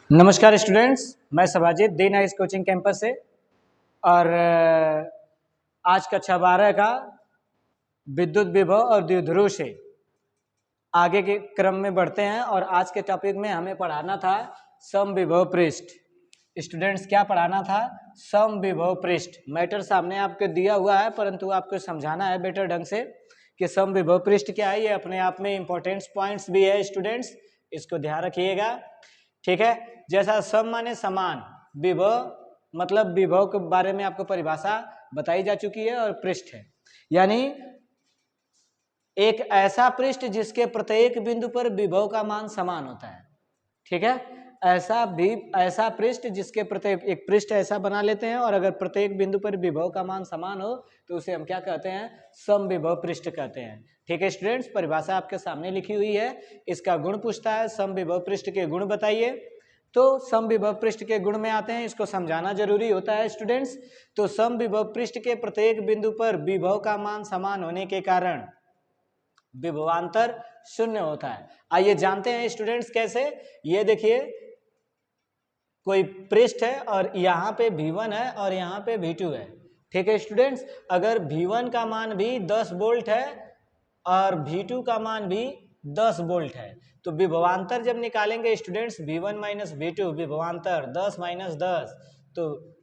नमस्कार स्टूडेंट्स, मैं सभाजित दी nice coaching campus से। और आज कक्षा 12 का विद्युत विभव और द्विध्रुव से आगे के क्रम में बढ़ते हैं। और आज के टॉपिक में हमें पढ़ाना था समविभव पृष्ठ। स्टूडेंट्स, क्या पढ़ाना था? समविभव पृष्ठ। मैटर सामने आपको दिया हुआ है, परंतु आपको समझाना है बेटर ढंग से कि समविभव पृष्ठ क्या है। ये अपने आप में इंपॉर्टेंट पॉइंट्स भी है स्टूडेंट्स, इसको ध्यान रखिएगा, ठीक है। जैसा सम माने समान, विभव मतलब विभव के बारे में आपको परिभाषा बताई जा चुकी है, और पृष्ठ है यानी एक ऐसा पृष्ठ जिसके प्रत्येक बिंदु पर विभव का मान समान होता है, ठीक है। ऐसा पृष्ठ जिसके प्रत्येक, एक पृष्ठ ऐसा बना लेते हैं और अगर प्रत्येक बिंदु पर विभव का मान समान हो तो उसे हम क्या कहते हैं? समविभव पृष्ठ कहते हैं, ठीक है स्टूडेंट्स। परिभाषा आपके सामने लिखी हुई है, इसका गुण पूछता है, समविभव पृष्ठ के गुण बताइए। तो समविभव पृष्ठ के गुण में आते हैं, इसको समझाना जरूरी होता है स्टूडेंट्स। तो समविभव पृष्ठ के प्रत्येक बिंदु पर विभव का मान समान होने के कारण विभवांतर शून्य होता है। आइए जानते हैं स्टूडेंट्स कैसे। ये देखिए, कोई पृष्ठ है और यहाँ पे V1 है और यहाँ पे V2 है, ठीक है स्टूडेंट्स। अगर V1 का मान भी 10 वोल्ट है और V2 का मान भी 10 वोल्ट है, तो विभवांतर जब निकालेंगे स्टूडेंट्स, V1 माइनस V2 विभवांतर 10 माइनस 10, तो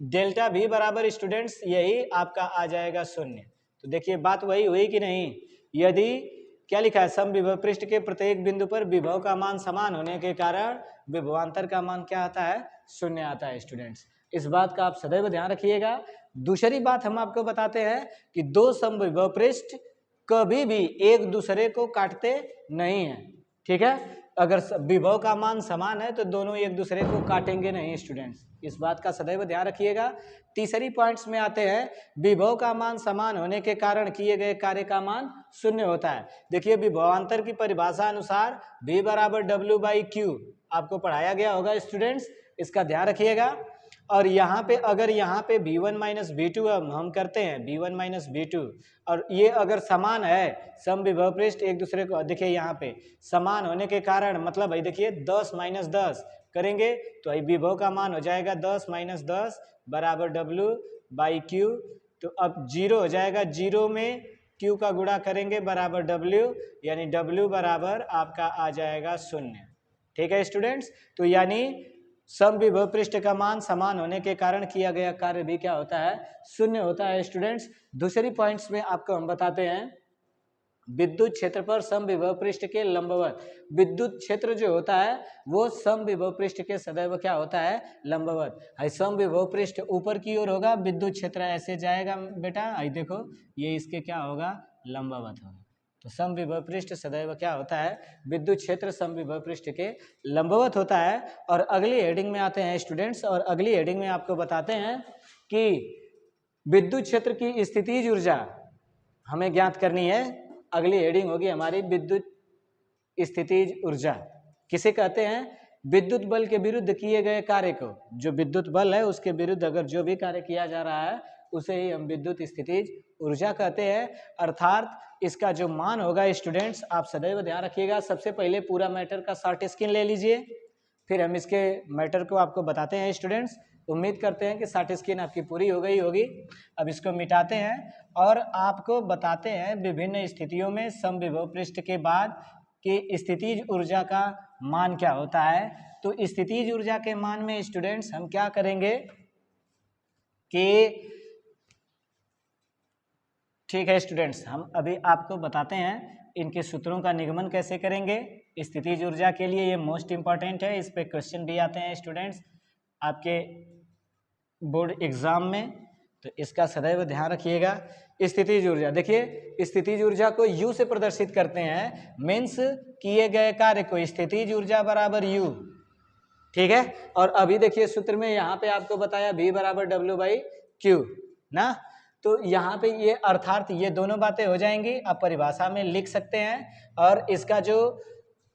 डेल्टा V बराबर स्टूडेंट्स यही आपका आ जाएगा शून्य। तो देखिए बात वही हुई कि नहीं। यदि क्या लिखा है, समविभव पृष्ठ के प्रत्येक बिंदु पर विभव का मान समान होने के कारण विभवांतर का मान क्या आता है? शून्य आता है स्टूडेंट्स। इस बात का आप सदैव ध्यान रखिएगा। दूसरी बात हम आपको बताते हैं कि दो समविभव पृष्ठ कभी भी एक दूसरे को काटते नहीं है, ठीक है। अगर विभव का मान समान है तो दोनों एक दूसरे को काटेंगे नहीं स्टूडेंट्स, इस बात का सदैव ध्यान रखिएगा। तीसरी पॉइंट्स में आते हैं, विभव का मान समान होने के कारण किए गए कार्य का मान शून्य होता है। देखिए, विभवांतर की परिभाषा अनुसार V बराबर W बाई Q आपको पढ़ाया गया होगा स्टूडेंट्स, इसका ध्यान रखिएगा। और यहाँ पे अगर यहाँ पे V1 माइनस V2 हम करते हैं V1 माइनस V2, और ये अगर समान है, समविभव पृष्ठ एक दूसरे को, देखिए यहाँ पे समान होने के कारण मतलब भाई देखिए 10 माइनस 10 करेंगे तो विभव का मान हो जाएगा 10 माइनस 10 बराबर W बाई Q। तो अब 0 हो जाएगा, 0 में Q का गुणा करेंगे बराबर W, यानी W बराबर आपका आ जाएगा शून्य, ठीक है स्टूडेंट्स। तो यानी समविभव पृष्ठ का मान समान होने के कारण किया गया कार्य भी क्या होता है? शून्य होता है स्टूडेंट्स। दूसरी पॉइंट्स में आपको हम बताते हैं, विद्युत क्षेत्र पर समविभव पृष्ठ के लंबवत, विद्युत क्षेत्र जो होता है वो समविभव पृष्ठ के सदैव क्या होता है? लंबवत। समविभव पृष्ठ ऊपर की ओर होगा, विद्युत क्षेत्र ऐसे जाएगा बेटा, आई देखो ये इसके क्या होगा? लंबवत होगा। तो समविभव पृष्ठ सदैव क्या होता है? विद्युत क्षेत्र समविभव पृष्ठ के लंबवत होता है। और अगली हेडिंग में आते हैं स्टूडेंट्स, और अगली हेडिंग में आपको बताते हैं कि विद्युत क्षेत्र की स्थितिज ऊर्जा हमें ज्ञात करनी है। अगली हेडिंग होगी हमारी विद्युत स्थितिज ऊर्जा। किसे कहते हैं? विद्युत बल के विरुद्ध किए गए कार्य को, जो विद्युत बल है उसके विरुद्ध अगर जो भी कार्य किया जा रहा है उसे ही हम विद्युत स्थितिज ऊर्जा कहते हैं। अर्थात इसका जो मान होगा स्टूडेंट्स, आप सदैव ध्यान रखिएगा। सबसे पहले पूरा मैटर का शॉर्ट स्क्रीन ले लीजिए, फिर हम इसके मैटर को आपको बताते हैं स्टूडेंट्स। उम्मीद करते हैं कि शॉर्ट स्क्रीन आपकी पूरी हो गई होगी। अब इसको मिटाते हैं और आपको बताते हैं विभिन्न स्थितियों में समविभव पृष्ठ के बाद कि स्थितिज ऊर्जा का मान क्या होता है। तो स्थितिज ऊर्जा के मान में स्टूडेंट्स हम क्या करेंगे कि, ठीक है स्टूडेंट्स, हम अभी आपको बताते हैं इनके सूत्रों का निगमन कैसे करेंगे। स्थितिज ऊर्जा के लिए ये मोस्ट इंपॉर्टेंट है, इस पे क्वेश्चन भी आते हैं स्टूडेंट्स आपके बोर्ड एग्जाम में, तो इसका सदैव ध्यान रखिएगा। स्थितिज ऊर्जा, देखिए स्थितिज ऊर्जा को U से प्रदर्शित करते हैं, मीन्स किए गए कार्य को स्थितिज ऊर्जा बराबर U, ठीक है। और अभी देखिए सूत्र में यहाँ पे आपको बताया V बराबर W बाई Q ना, तो यहाँ पे ये अर्थात ये दोनों बातें हो जाएंगी, आप परिभाषा में लिख सकते हैं। और इसका जो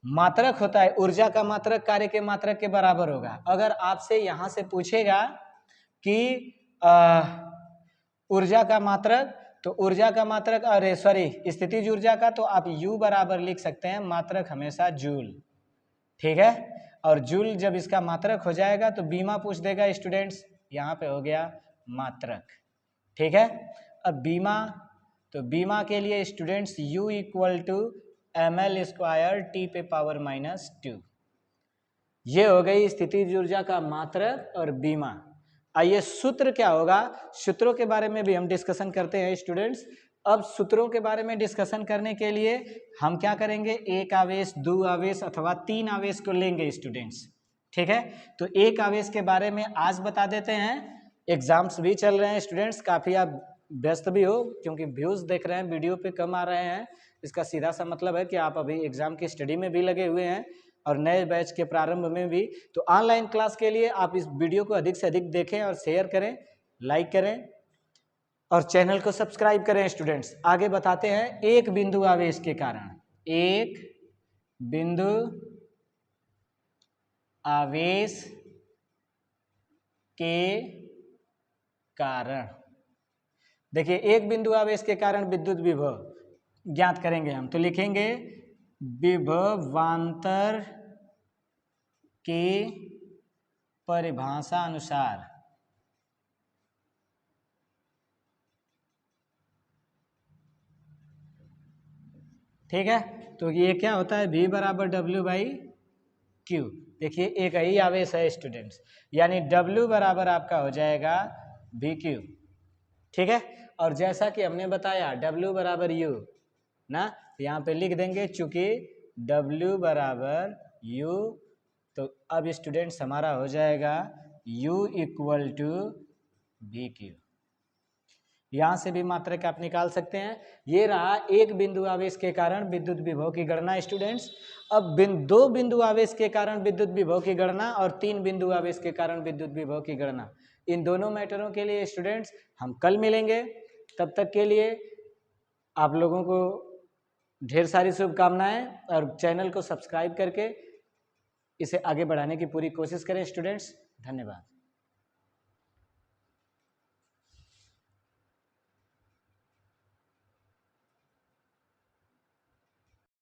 मात्रक होता है, ऊर्जा का मात्रक कार्य के मात्रक के बराबर होगा। अगर आपसे यहाँ से पूछेगा कि ऊर्जा का मात्रक, तो ऊर्जा का मात्रक, अरे सॉरी स्थितिज ऊर्जा का, तो आप U बराबर लिख सकते हैं, मात्रक हमेशा जूल, ठीक है। और जूल जब इसका मात्रक हो जाएगा तो बीमा पूछ देगा स्टूडेंट्स, यहाँ पे हो गया मात्रक। ठीक है, अब बीमा, तो बीमा के लिए students U equal to ml² T⁻⁻²। ये हो गई स्थितिज ऊर्जा का मात्रक और बीमा। आइए सूत्र क्या होगा, सूत्रों के बारे में भी हम डिस्कशन करते हैं स्टूडेंट्स। अब सूत्रों के बारे में डिस्कशन करने के लिए हम क्या करेंगे, एक आवेश, दो आवेश अथवा तीन आवेश को लेंगे स्टूडेंट्स। ठीक है, तो एक आवेश के बारे में आज बता देते हैं। एग्जाम्स भी चल रहे हैं स्टूडेंट्स, काफ़ी आप व्यस्त भी हो क्योंकि व्यूज़ देख रहे हैं वीडियो पे कम आ रहे हैं। इसका सीधा सा मतलब है कि आप अभी एग्जाम की स्टडी में भी लगे हुए हैं और नए बैच के प्रारंभ में भी। तो ऑनलाइन क्लास के लिए आप इस वीडियो को अधिक से अधिक देखें और शेयर करें, लाइक करें और चैनल को सब्सक्राइब करें स्टूडेंट्स। आगे बताते हैं एक बिंदु आवेश के कारण, एक बिंदु आवेश के कारण। देखिए, एक बिंदु आवेश के कारण विद्युत विभव ज्ञात करेंगे हम, तो लिखेंगे विभवांतर के परिभाषा अनुसार ठीक है, तो ये क्या होता है, V बराबर W/Q। देखिए एक ही आवेश है स्टूडेंट्स, यानी W बराबर आपका हो जाएगा VQ। ठीक है, और जैसा कि हमने बताया W बराबर U ना, तो यहाँ पे लिख देंगे चूंकि W बराबर U, तो अब स्टूडेंट्स हमारा हो जाएगा U इक्वल टू VQ। यहाँ से भी मात्रक आप निकाल सकते हैं। ये रहा एक बिंदु आवेश के कारण विद्युत विभव की गणना स्टूडेंट्स। अब दो बिंदु आवेश के कारण विद्युत विभव की गणना और तीन बिंदु आवेश के कारण विद्युत विभव की गणना, इन दोनों मैटरों के लिए स्टूडेंट्स हम कल मिलेंगे। तब तक के लिए आप लोगों को ढेर सारी शुभकामनाएं और चैनल को सब्सक्राइब करके इसे आगे बढ़ाने की पूरी कोशिश करें स्टूडेंट्स। धन्यवाद।